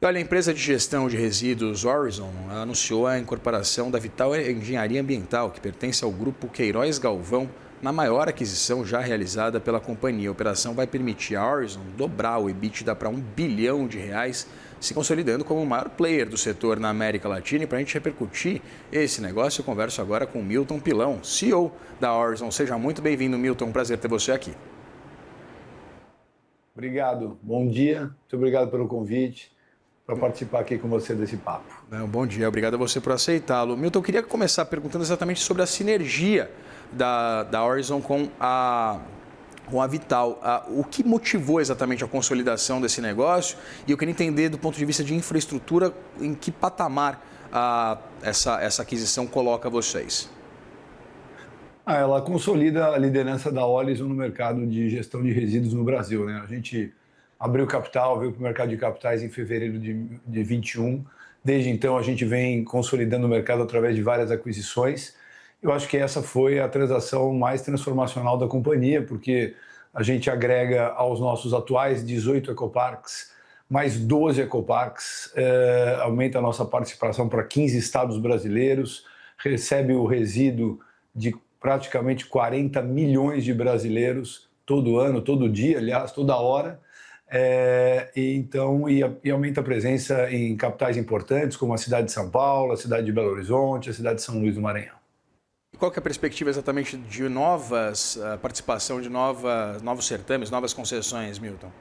E olha, a empresa de gestão de resíduos Horizon anunciou a incorporação da Vital Engenharia Ambiental, que pertence ao grupo Queiroz Galvão, na maior aquisição já realizada pela companhia. A operação vai permitir a Horizon dobrar o EBITDA para R$ 1 bilhão, se consolidando como o maior player do setor na América Latina. E para a gente repercutir esse negócio, eu converso agora com Milton Pilão, CEO da Horizon. Seja muito bem-vindo, Milton. Um prazer ter você aqui. Obrigado. Bom dia. Muito obrigado pelo convite para participar aqui com você desse papo. Bom dia. Obrigado a você por aceitá-lo. Milton, eu queria começar perguntando exatamente sobre a sinergia da Horizon com a Vital. O que motivou exatamente a consolidação desse negócio? E eu queria entender, do ponto de vista de infraestrutura, em que patamar essa aquisição coloca vocês. Ela consolida a liderança da Horizon no mercado de gestão de resíduos no Brasil, né? A gente abriu capital, veio para o mercado de capitais em fevereiro de 21. Desde então, a gente vem consolidando o mercado através de várias aquisições. Eu acho que essa foi a transação mais transformacional da companhia, porque a gente agrega aos nossos atuais 18 ecoparques, mais 12 ecoparques, aumenta a nossa participação para 15 estados brasileiros, recebe o resíduo de praticamente 40 milhões de brasileiros todo ano, todo dia, aliás, toda hora. E aumenta a presença em capitais importantes, como a cidade de São Paulo, a cidade de Belo Horizonte, a cidade de São Luís do Maranhão. Qual que é a perspectiva exatamente de participação de novos certames, novas concessões, Milton?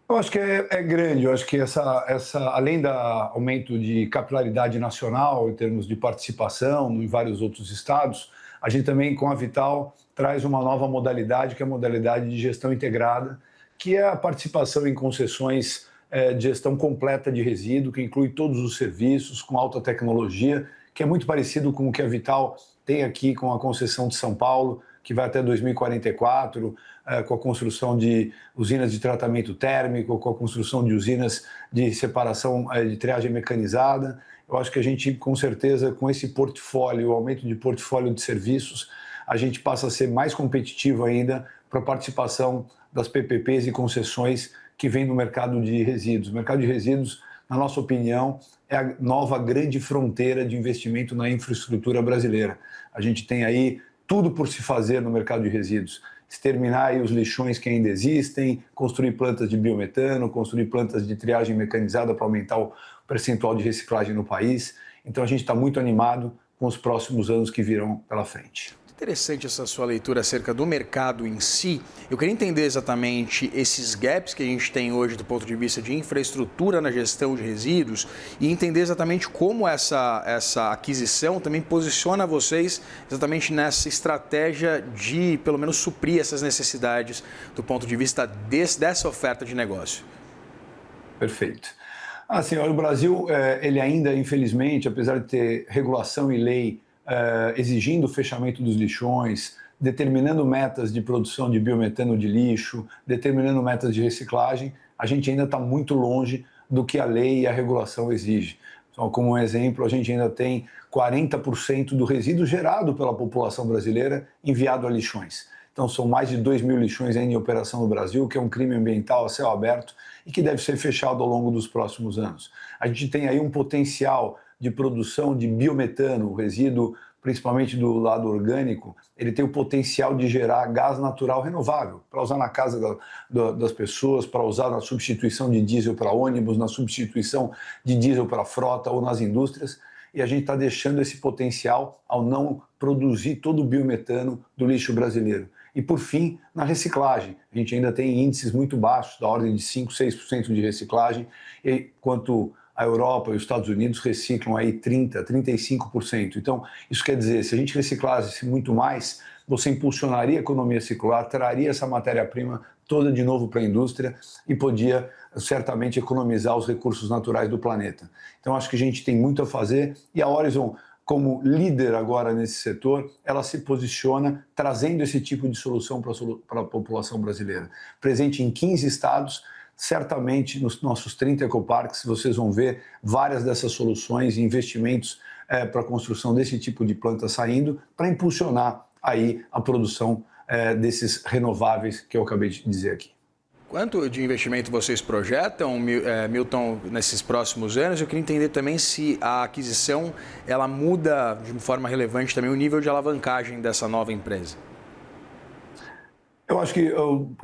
Eu acho que é grande. Eu acho que além do aumento de capilaridade nacional em termos de participação em vários outros estados, a gente também, com a Vital, traz uma nova modalidade, que é a modalidade de gestão integrada, que é a participação em concessões de gestão completa de resíduo, que inclui todos os serviços, com alta tecnologia, que é muito parecido com o que a Vital tem aqui com a concessão de São Paulo, que vai até 2044, com a construção de usinas de tratamento térmico, com a construção de usinas de separação de triagem mecanizada. Eu acho que a gente, com certeza, com esse portfólio, o aumento de portfólio de serviços, a gente passa a ser mais competitivo ainda para a participação das PPPs e concessões que vêm no mercado de resíduos. O mercado de resíduos, na nossa opinião, é a nova grande fronteira de investimento na infraestrutura brasileira. A gente tem aí tudo por se fazer no mercado de resíduos. Exterminar aí os lixões que ainda existem, construir plantas de biometano, construir plantas de triagem mecanizada para aumentar o percentual de reciclagem no país. Então a gente está muito animado com os próximos anos que virão pela frente. Interessante essa sua leitura acerca do mercado em si. Eu queria entender exatamente esses gaps que a gente tem hoje do ponto de vista de infraestrutura na gestão de resíduos e entender exatamente como essa aquisição também posiciona vocês exatamente nessa estratégia de, pelo menos, suprir essas necessidades do ponto de vista dessa oferta de negócio. Perfeito. Assim, o Brasil, ele ainda, infelizmente, apesar de ter regulação e lei exigindo o fechamento dos lixões, determinando metas de produção de biometano de lixo, determinando metas de reciclagem, a gente ainda está muito longe do que a lei e a regulação exigem. Então, como um exemplo, a gente ainda tem 40% do resíduo gerado pela população brasileira enviado a lixões. Então, são mais de 2 mil lixões ainda em operação no Brasil, que é um crime ambiental a céu aberto e que deve ser fechado ao longo dos próximos anos. A gente tem aí um potencial de produção de biometano, o resíduo, principalmente do lado orgânico, ele tem o potencial de gerar gás natural renovável, para usar na casa das pessoas, para usar na substituição de diesel para ônibus, na substituição de diesel para frota ou nas indústrias, e a gente está deixando esse potencial ao não produzir todo o biometano do lixo brasileiro. E, por fim, na reciclagem. A gente ainda tem índices muito baixos, da ordem de 5%, 6% de reciclagem, enquanto a Europa e os Estados Unidos reciclam aí 30%, 35%. Então, isso quer dizer, se a gente reciclasse muito mais, você impulsionaria a economia circular, traria essa matéria-prima toda de novo para a indústria e podia certamente economizar os recursos naturais do planeta. Então, acho que a gente tem muito a fazer e a Horizon, como líder agora nesse setor, ela se posiciona trazendo esse tipo de solução para a população brasileira. Presente em 15 estados, certamente nos nossos 30 ecoparques vocês vão ver várias dessas soluções e investimentos para a construção desse tipo de planta saindo para impulsionar aí a produção desses renováveis que eu acabei de dizer aqui. Quanto de investimento vocês projetam, Milton, nesses próximos anos? Eu queria entender também se a aquisição ela muda de uma forma relevante também o nível de alavancagem dessa nova empresa. Eu acho que,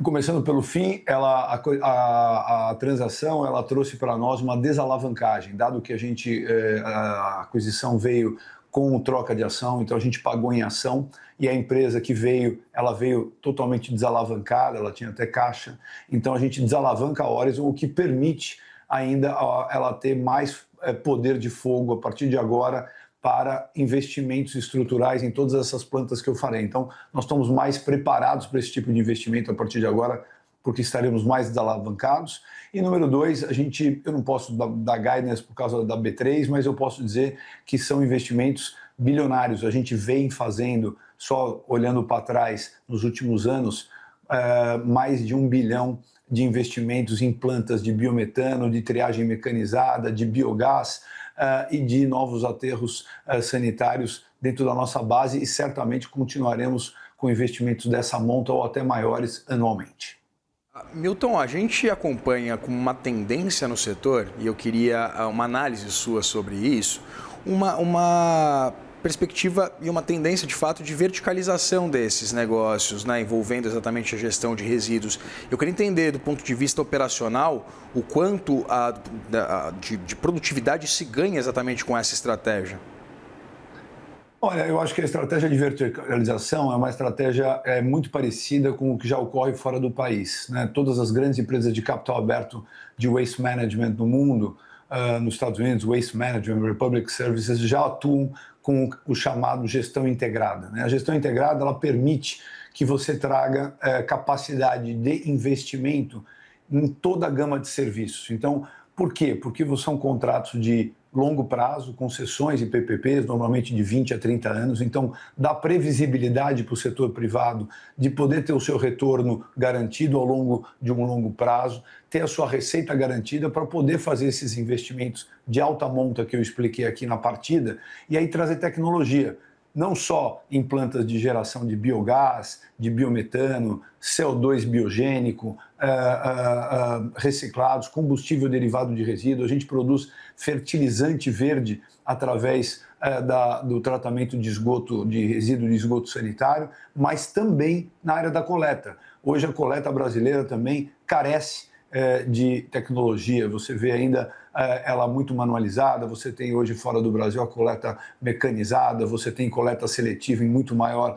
começando pelo fim, a transação ela trouxe para nós uma desalavancagem, dado que a aquisição veio com troca de ação, então a gente pagou em ação e a empresa que veio, ela veio totalmente desalavancada, ela tinha até caixa, então a gente desalavanca a Orizon, o que permite ainda ela ter mais poder de fogo a partir de agora para investimentos estruturais em todas essas plantas que eu falei. Então, nós estamos mais preparados para esse tipo de investimento a partir de agora, porque estaremos mais desalavancados. E número 2, eu não posso dar guidance por causa da B3, mas eu posso dizer que são investimentos bilionários. A gente vem fazendo, só olhando para trás, nos últimos anos, mais de 1 bilhão de investimentos em plantas de biometano, de triagem mecanizada, de biogás, e de novos aterros sanitários dentro da nossa base e certamente continuaremos com investimentos dessa monta ou até maiores anualmente. Milton, a gente acompanha com uma tendência no setor, e eu queria uma análise sua sobre isso, uma perspectiva e uma tendência, de fato, de verticalização desses negócios, né, envolvendo exatamente a gestão de resíduos. Eu queria entender, do ponto de vista operacional, o quanto de produtividade se ganha exatamente com essa estratégia. Olha, eu acho que a estratégia de verticalização é uma estratégia muito parecida com o que já ocorre fora do país, né? Todas as grandes empresas de capital aberto de waste management no mundo, nos Estados Unidos, Waste Management, Republic Services, já atuam com o chamado gestão integrada, né? A gestão integrada ela permite que você traga capacidade de investimento em toda a gama de serviços. Então, por quê? Porque são contratos de longo prazo, concessões e PPPs, normalmente de 20 a 30 anos, então dá previsibilidade para o setor privado de poder ter o seu retorno garantido ao longo de um longo prazo, ter a sua receita garantida para poder fazer esses investimentos de alta monta que eu expliquei aqui na partida, e aí trazer tecnologia, não só em plantas de geração de biogás, de biometano, CO2 biogênico, reciclados, combustível derivado de resíduo. A gente produz fertilizante verde através do tratamento de esgoto, de resíduo de esgoto sanitário, mas também na área da coleta. Hoje a coleta brasileira também carece de tecnologia, você vê ainda ela muito manualizada, você tem hoje fora do Brasil a coleta mecanizada, você tem coleta seletiva em muito maior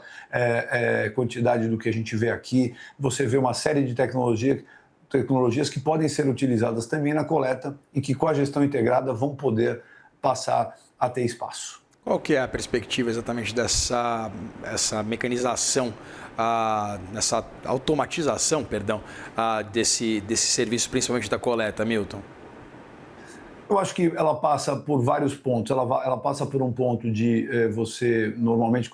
quantidade do que a gente vê aqui, você vê uma série de tecnologias que podem ser utilizadas também na coleta e que com a gestão integrada vão poder passar a ter espaço. Qual que é a perspectiva exatamente dessa mecanização, dessa automatização, desse serviço, principalmente da coleta, Milton? Eu acho que ela passa por vários pontos. Ela passa por um ponto de você, normalmente,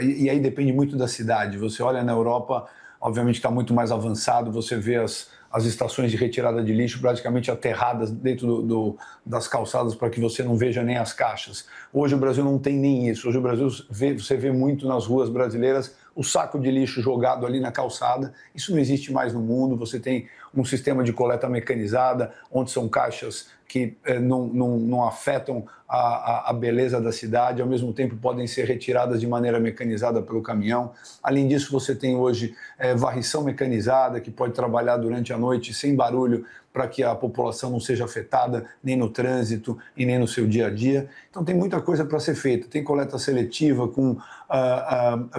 e aí depende muito da cidade. Você olha na Europa, obviamente está muito mais avançado, você vê as estações de retirada de lixo praticamente aterradas dentro das calçadas para que você não veja nem as caixas. Hoje o Brasil não tem nem isso. Hoje o Brasil você vê muito nas ruas brasileiras o saco de lixo jogado ali na calçada. Isso não existe mais no mundo. Você tem um sistema de coleta mecanizada, onde são caixas que não afetam a beleza da cidade, ao mesmo tempo podem ser retiradas de maneira mecanizada pelo caminhão. Além disso, você tem hoje varrição mecanizada, que pode trabalhar durante a noite sem barulho, para que a população não seja afetada nem no trânsito e nem no seu dia a dia. Então tem muita coisa para ser feita. Tem coleta seletiva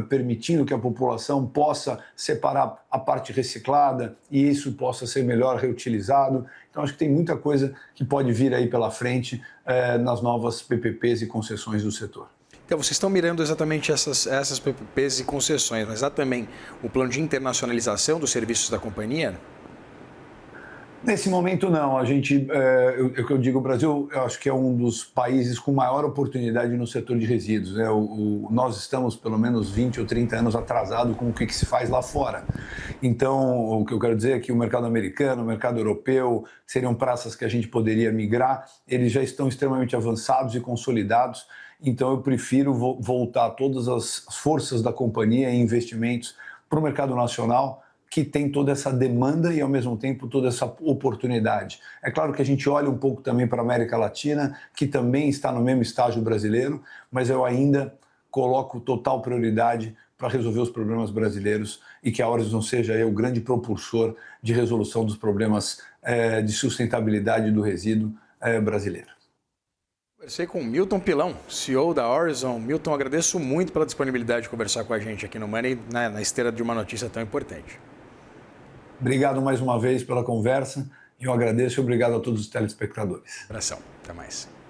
permitindo que a população possa separar a parte reciclada e isso possa ser melhor reutilizado. Então acho que tem muita coisa que pode vir aí pela frente nas novas PPPs e concessões do setor. Então, vocês estão mirando exatamente essas PPPs e concessões, mas há também o plano de internacionalização dos serviços da companhia? Nesse momento, não. Eu digo, o Brasil, eu acho que é um dos países com maior oportunidade no setor de resíduos, né? Nós estamos pelo menos 20 ou 30 anos atrasados com o que se faz lá fora. Então, o que eu quero dizer é que o mercado americano, o mercado europeu, seriam praças que a gente poderia migrar, eles já estão extremamente avançados e consolidados. Então, eu prefiro voltar todas as forças da companhia em investimentos para o mercado nacional, que tem toda essa demanda e, ao mesmo tempo, toda essa oportunidade. É claro que a gente olha um pouco também para a América Latina, que também está no mesmo estágio brasileiro, mas eu ainda coloco total prioridade para resolver os problemas brasileiros e que a Orizon seja aí o grande propulsor de resolução dos problemas de sustentabilidade do resíduo brasileiro. Conversei com o Milton Pilão, CEO da Orizon. Milton, agradeço muito pela disponibilidade de conversar com a gente aqui no Money, na esteira de uma notícia tão importante. Obrigado mais uma vez pela conversa. Eu agradeço e obrigado a todos os telespectadores. Abração. Até mais.